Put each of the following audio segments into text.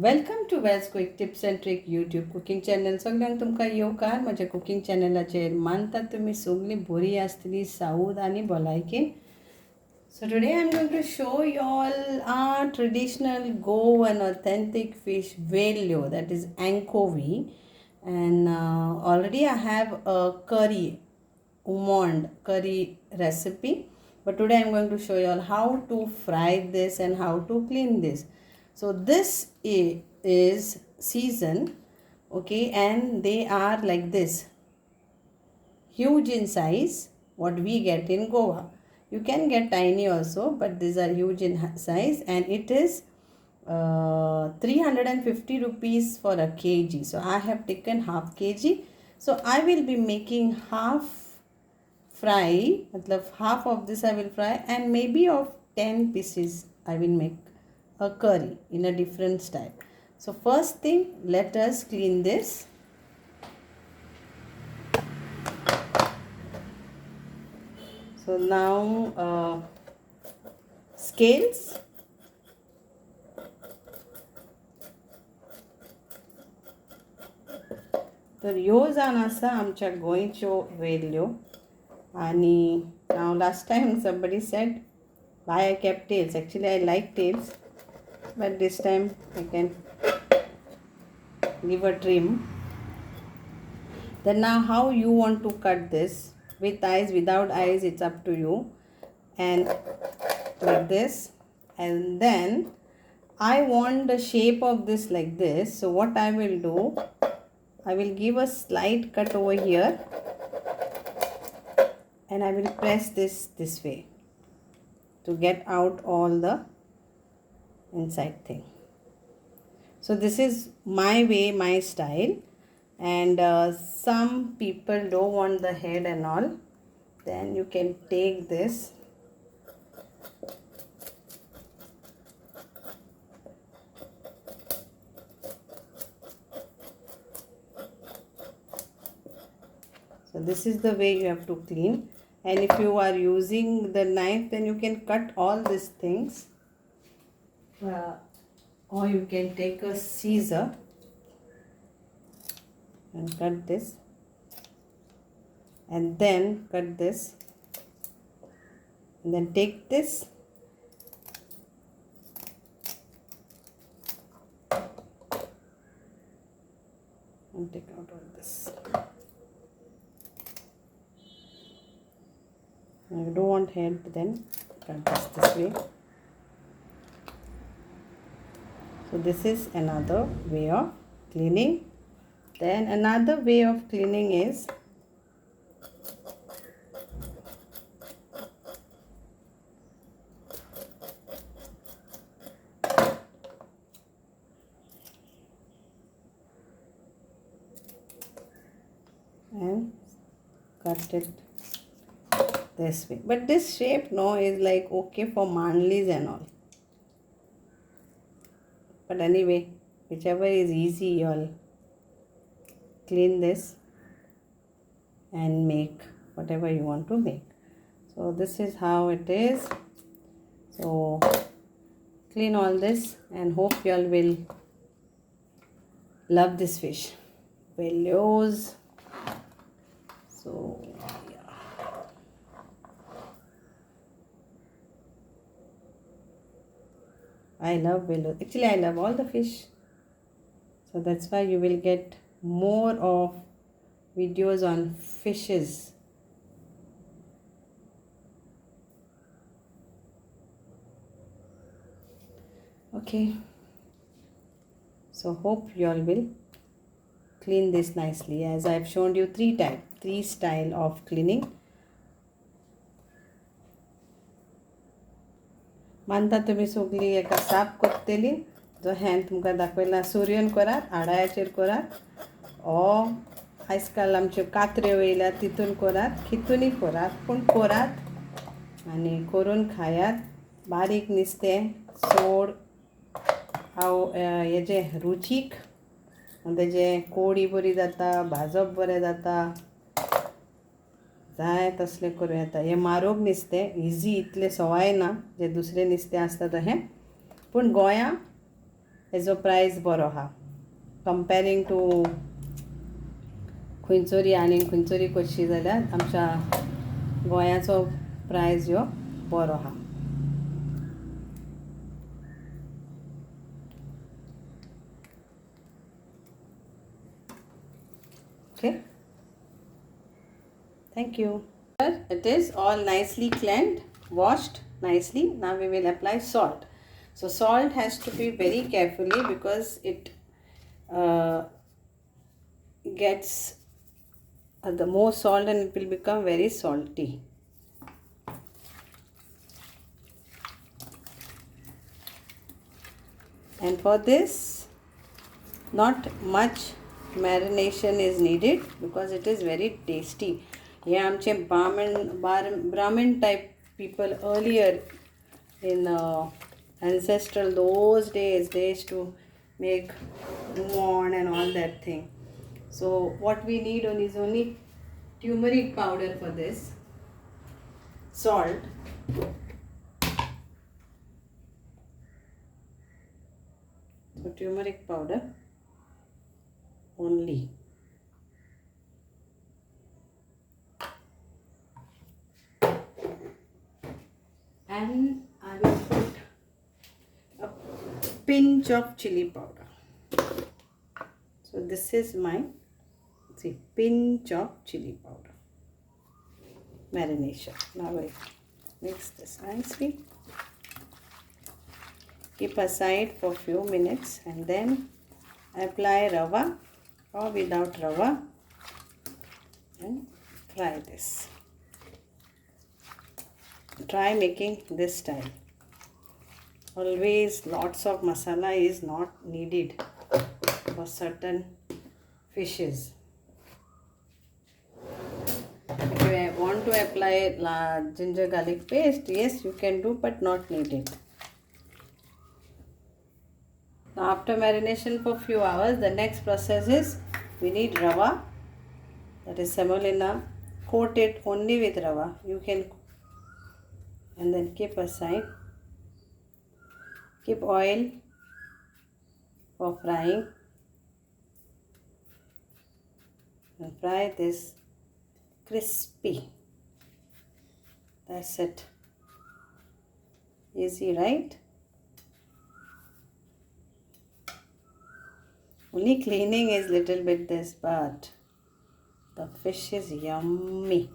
Welcome to Wells quick tips and trick YouTube cooking channel. सगळ्यांक तुमकां येवकार म्हज्या कुकिंग चॅनलाचेर. मानतात तुमी सगळीं बरीं आसतलीं साऊद आनी भलायकेन. So today I'm going to show you all our traditional Goan authentic fish Vellyo, that is anchovy, and already I have a almond curry recipe, but today I'm going to show you all how to fry this and how to clean this. So this is seasoned, okay, and they are like this, huge in size, what we get in Goa. You can get tiny also, but these are huge in size, and it is 350 rupees for a kg. So I have taken half kg. So I will be making half fry, matlab half of this I will fry, and maybe of 10 pieces I will make a curry in a different style. So first thing, let us clean this. So now scales, तर ह्यो जावन आसा आमच्या गोंयच्यो वेल्यो. आणि now last time somebody said why I kept tails. Actually I like tails, but this time I can give a trim. Then now how you want to cut this, with eyes, without eyes, it's up to you. And like this, and then I want the shape of this like this. So what I will do, I will give a slight cut over here, and I will press this way to get out all the inside thing. So this is my way, my style. And some people don't want the head and all, then you can take this so this is the way you have to clean. And if you are using the knife, then you can cut all these things, or you can take a scissor and cut this, and then cut this, and then take this and take out all this. If you don't want head, then cut this way. So this is another way of cleaning. Then another way of cleaning is and cut it this way. But this shape no is like okay for manlis and all. But anyway, whichever is easy, you'll clean this and make whatever you want to make. So this is how it is. So clean all this and hope you all will love this fish. Vellyos. So yeah. I love Vellyo. Actually I love all the fish. So that's why you will get more of videos on fishes. Okay. So hope you all will clean this nicely, as I've shown you three style of cleaning. मानता तुम्ही सगळी एका साफ कोत्तेली जो हॅन तुमकां दाखयला सूर्यन करात, आडायाचेर करात, ओ आयज काल आमच्यो कात्र्यो येयल्या तितून करात, खितूनय करात, पूण करात आनी करून खायात. बारीक नुस्तें सोड हेजे रुचीक, तेजे कोडी बरी जाता, भाजप बरें जाता, जाय तसलें करूं येता. हें म्हारग नुस्तें, इजी इतलें सवाय ना जे दुसरें नुस्तें आसता तहें, पूण गोंया हेजो प्रायस बरो आहा कंपेरींग टू खंयचोरी आनी खंयचोरी कशी जाल्यार आमच्या गोंयाचो प्रायस ह्यो बरो आहा. Okay, thank you. It is all nicely cleaned, washed nicely. Now we will apply salt. So salt has to be very carefully because it gets the more salt and it will become very salty. And for this, not much marination is needed because it is very tasty. हे आमचे Brahmin type people earlier in ancestral those days, they used to make Goan and all that thing. So what we need is only turmeric powder for this, salt, so turmeric powder only, and I will put a pinch of chili powder. So this is my pinch of chili powder marination. Now I mix this nicely, keep aside for few minutes, and then apply rava or without rava and fry this. Try making this style. Always lots of masala is not needed for certain fishes. If you want to apply ginger garlic paste, yes you can do, but not needed. Now after marination for few hours, the next process is we need rava, that is semolina. Coat it only with rava. You can, and then keep aside. Keep oil for frying and fry this crispy. That's it. Easy, right? Only cleaning is little bit this, but the fish is yummy.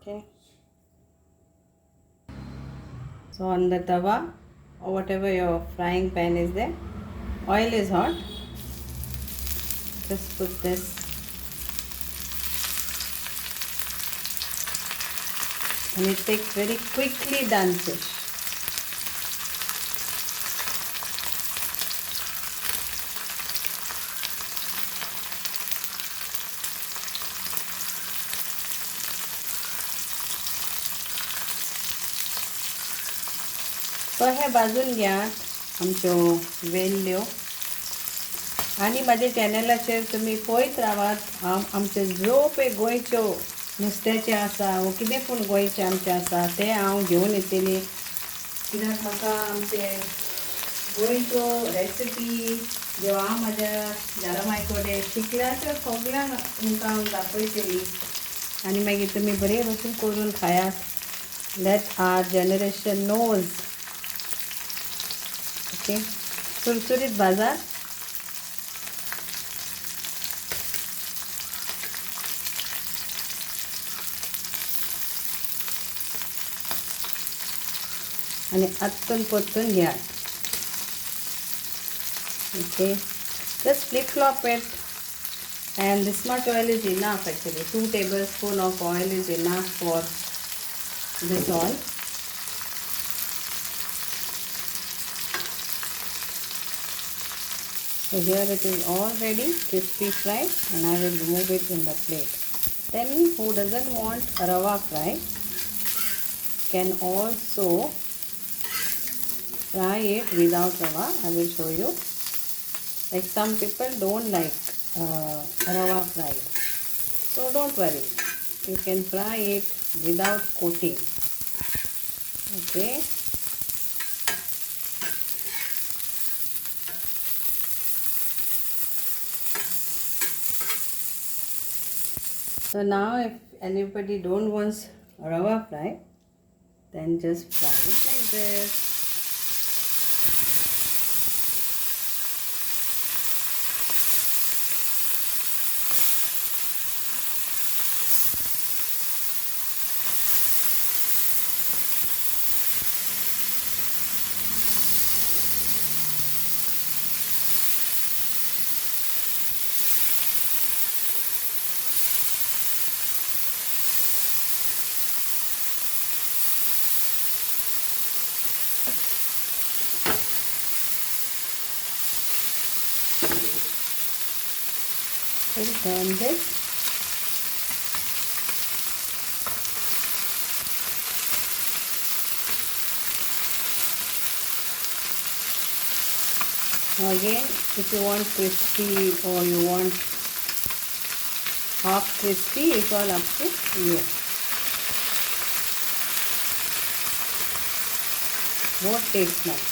Okay. So on the tawa or whatever your frying pan is there, oil is hot. Just put this and it takes very quickly done fish. So हे भाजून घ्या आमच्यो वेल्ल्यो, आनी माझ्या चॅनलाचेर तुमी पळयत रावात. आमचे जो पळय गोंयच्यो नुस्त्याचें आसा वो कितें पूण गोंयचें आमचें आसा तें हांव घेवन येतली, कित्याक म्हाका आमचे गोंयच्यो रेसिपी ज्यो हांव म्हाज्या घरामाय कडेन शिकल्या त्यो सगळ्यांक तुमकां हांव दाखयतली आनी मागीर तुमी बरे भशेन करून खायात. Let our generation knows. Okay, सुरसुरीत भाजात. आणि आत्तून परतून घ्या. Okay, just flip flop it, and this much oil is enough actually. 2 tablespoons of oil is enough for this all. So here it is all ready, crispy fried, and I will remove it in the plate. Then who doesn't want rava fry can also fry it without rava. I will show you. Like some people don't like rava fried. So don't worry, you can fry it without coating. Okay. So now if anybody don't wants rava fry, then just fry it like this. We'll turn this. Now again, if you want crispy or you want half crispy, it's all up to you. Both taste nice.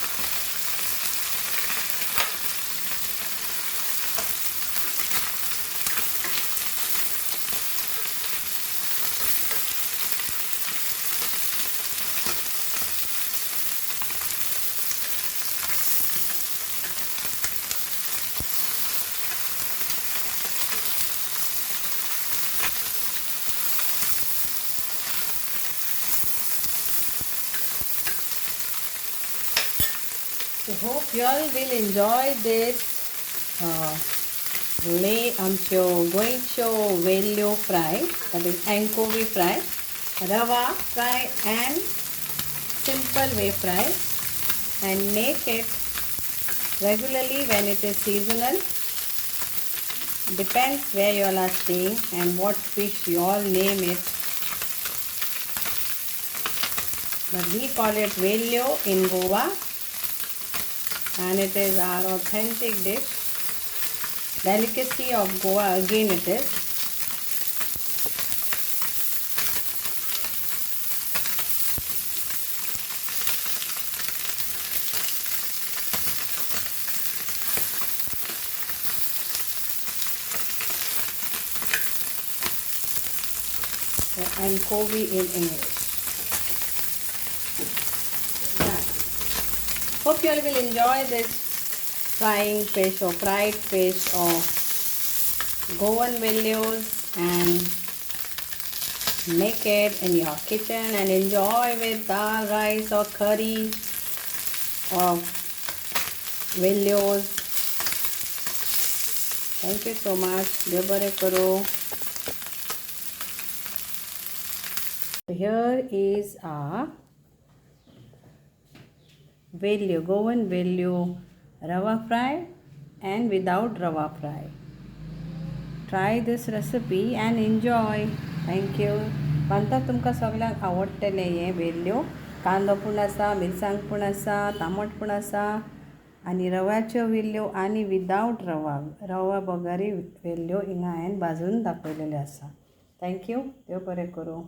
So hope you all will enjoy this Vellyo fry, that is anchovy fry, rava fry and simple way fry, and make it regularly when it is seasonal. Depends where you all are staying and what fish you all name it. But we call it Vellyo in Goa, and it is our authentic dish, delicacy of Goa again it is. So, anchovy in English. Hope you all will enjoy this frying fish or fried fish or Goan Vellyos, and make it in your kitchen and enjoy with dal, rice or curry or Vellyos. Thank you so much. Devare karo. Here is our Vellyo, Goan Vellyo rava fry and without rava fry. Try this recipe and enjoy. Thank you. मानता तुमकां सगळ्यांक आवडटलें हें वेल्ल्यो. कांदो पूण आसा, मिरसांग पूण आसा, तामट पूण आसा, आनी रव्याच्यो वेल्ल्यो आनी विदाउट रवा बगारी वेल्ल्यो हिंगा हांवें भाजून दाखयलेल्यो आसा. थँक्यू. देव बरें करूं.